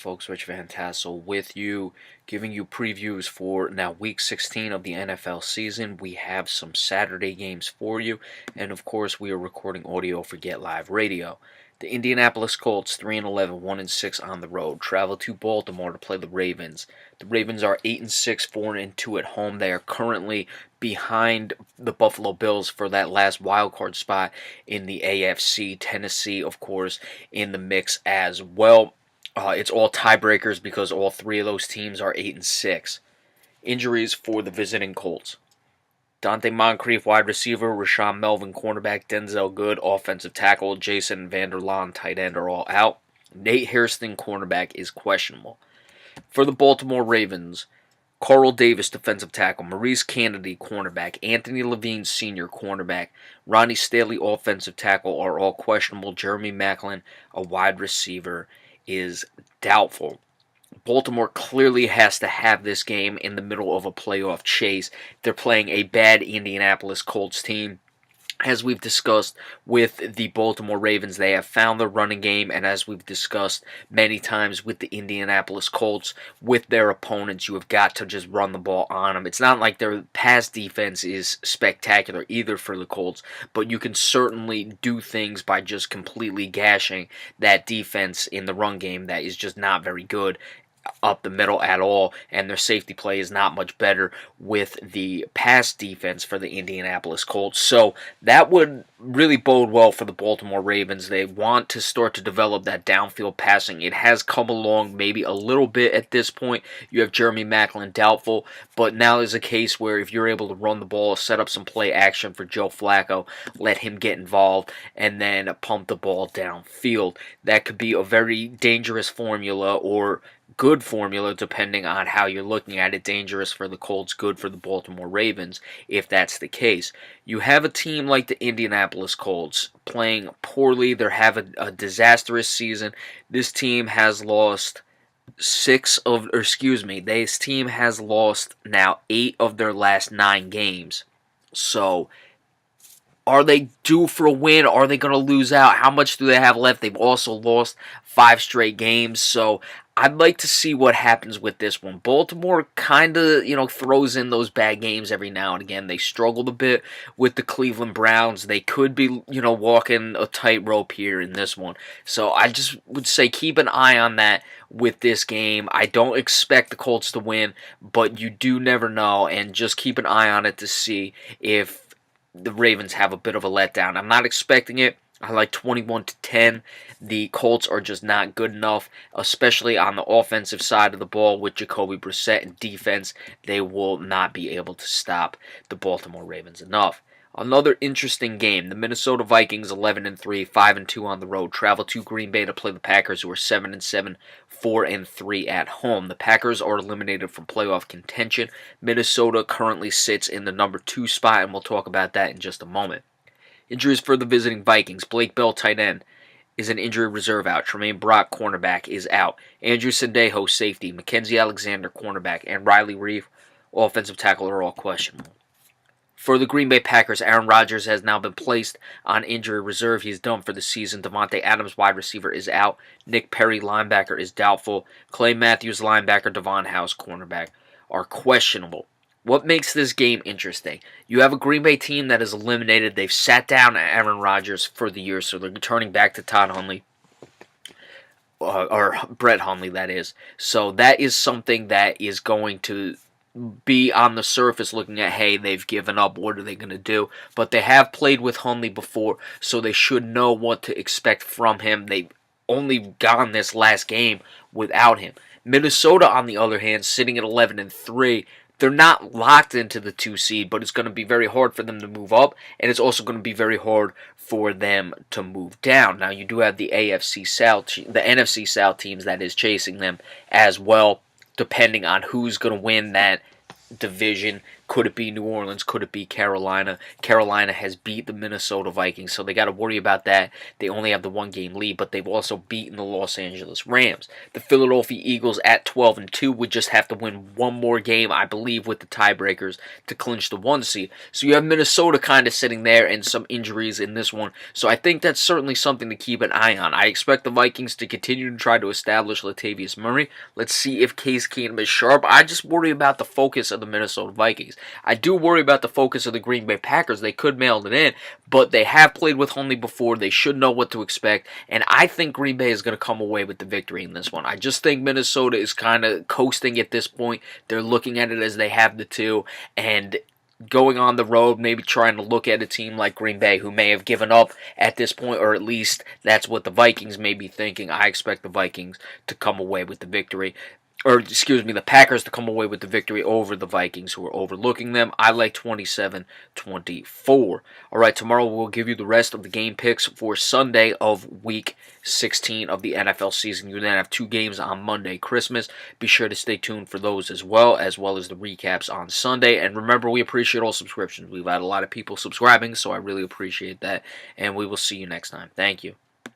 folks? Rich Van Tassel with you, giving you previews for now week 16 of the NFL season. We have some Saturday games for you, and of course, we are recording audio for Get Live Radio. The Indianapolis Colts, 3-11, 1-6 on the road, travel to Baltimore to play the Ravens. The Ravens are 8-6, 4-2 at home. They are currently behind the Buffalo Bills for that last wild card spot in the AFC. Tennessee, of course, in the mix as well. It's all tiebreakers because all three of those teams are 8-6. Injuries for the visiting Colts: Dante Moncrief, wide receiver; Rashawn Melvin, cornerback; Denzel Good, offensive tackle; Jason Vanderlaan, tight end, are all out. Nate Hairston, cornerback, is questionable. For the Baltimore Ravens, Carl Davis, defensive tackle; Maurice Kennedy, cornerback; Anthony Levine, senior, cornerback; Ronnie Stanley, offensive tackle, are all questionable. Jeremy Maclin, a wide receiver, is doubtful. Baltimore clearly has to have this game in the middle of a playoff chase. They're playing a bad Indianapolis Colts team. As we've discussed with the Baltimore Ravens, they have found their running game, and as we've discussed many times with the Indianapolis Colts, with their opponents, you have got to just run the ball on them. It's not like their pass defense is spectacular either for the Colts, but you can certainly do things by just completely gashing that defense in the run game that is just not very good up the middle at all, and their safety play is not much better with the pass defense for the Indianapolis Colts. So that would really bode well for the Baltimore Ravens. They want to start to develop that downfield passing. It has come along maybe a little bit at this point. You have Jeremy Maclin doubtful, but now is a case where if you're able to run the ball, set up some play action for Joe Flacco, let him get involved, and then pump the ball downfield, that could be a very dangerous formula, or good formula depending on how you're looking at it. Dangerous for the Colts, good for the Baltimore Ravens if that's the case. You have a team like the Indianapolis Colts playing poorly. They're having a disastrous season. This team has lost this team has lost now 8 of their last 9 games. So are they due for a win? Are they going to lose out? How much do they have left? They've also lost 5 straight games. So I'd like to see what happens with this one. Baltimore kind of, throws in those bad games every now and again. They struggled a bit with the Cleveland Browns. They could be, walking a tightrope here in this one. So I just would say keep an eye on that with this game. I don't expect the Colts to win, but you do never know, and just keep an eye on it to see if the Ravens have a bit of a letdown. I'm not expecting it. I like 21-10. The Colts are just not good enough, especially on the offensive side of the ball with Jacoby Brissett, and defense. They will not be able to stop the Baltimore Ravens enough. Another interesting game: the Minnesota Vikings, 11-3, 5-2 on the road, travel to Green Bay to play the Packers, who are 7-7, 4-3 at home. The Packers are eliminated from playoff contention. Minnesota currently sits in the number 2 spot, and we'll talk about that in just a moment. Injuries for the visiting Vikings: Blake Bell, tight end, is an injury reserve out. Tremaine Brock, cornerback, is out. Andrew Sendejo, safety. Mackenzie Alexander, cornerback, and Riley Reeve, offensive tackle, are all questionable. For the Green Bay Packers, Aaron Rodgers has now been placed on injury reserve. He's done for the season. Devontae Adams, wide receiver, is out. Nick Perry, linebacker, is doubtful. Clay Matthews, linebacker; Devon House, cornerback, are questionable. What makes this game interesting? You have a Green Bay team that is eliminated. They've sat down Aaron Rodgers for the year, so they're turning back to Todd Hundley, or Brett Hundley, that is. So that is something that is going to be on the surface looking at, hey, they've given up, what are they going to do? But they have played with Hundley before, so they should know what to expect from him. They've only gone this last game without him. Minnesota, on the other hand, sitting at 11-3, they're not locked into the 2 seed, but it's going to be very hard for them to move up, and it's also going to be very hard for them to move down. Now, you do have the NFC South teams that is chasing them as well, depending on who's going to win that division. Could it be New Orleans? Could it be Carolina? Carolina has beat the Minnesota Vikings, so they got to worry about that. They only have the 1-game lead, but they've also beaten the Los Angeles Rams. The Philadelphia Eagles at 12-2 would just have to win one more game, I believe, with the tiebreakers to clinch the 1 seed. So you have Minnesota kind of sitting there and some injuries in this one. So I think that's certainly something to keep an eye on. I expect the Vikings to continue to try to establish Latavius Murray. Let's see if Case Keenum is sharp. I just worry about the focus of the Minnesota Vikings. I do worry about the focus of the Green Bay Packers. They could mail it in, but they have played with Hundley before. They should know what to expect, and I think Green Bay is going to come away with the victory in this one. I just think Minnesota is kind of coasting at this point. They're looking at it as they have the two, and going on the road, maybe trying to look at a team like Green Bay who may have given up at this point, or at least that's what the Vikings may be thinking. I expect the Vikings to come away with the victory. Or, excuse me, the Packers to come away with the victory over the Vikings, who are overlooking them. I like 27-24. All right, tomorrow we'll give you the rest of the game picks for Sunday of Week 16 of the NFL season. You then have 2 games on Monday, Christmas. Be sure to stay tuned for those as well as the recaps on Sunday. And remember, we appreciate all subscriptions. We've had a lot of people subscribing, so I really appreciate that. And we will see you next time. Thank you.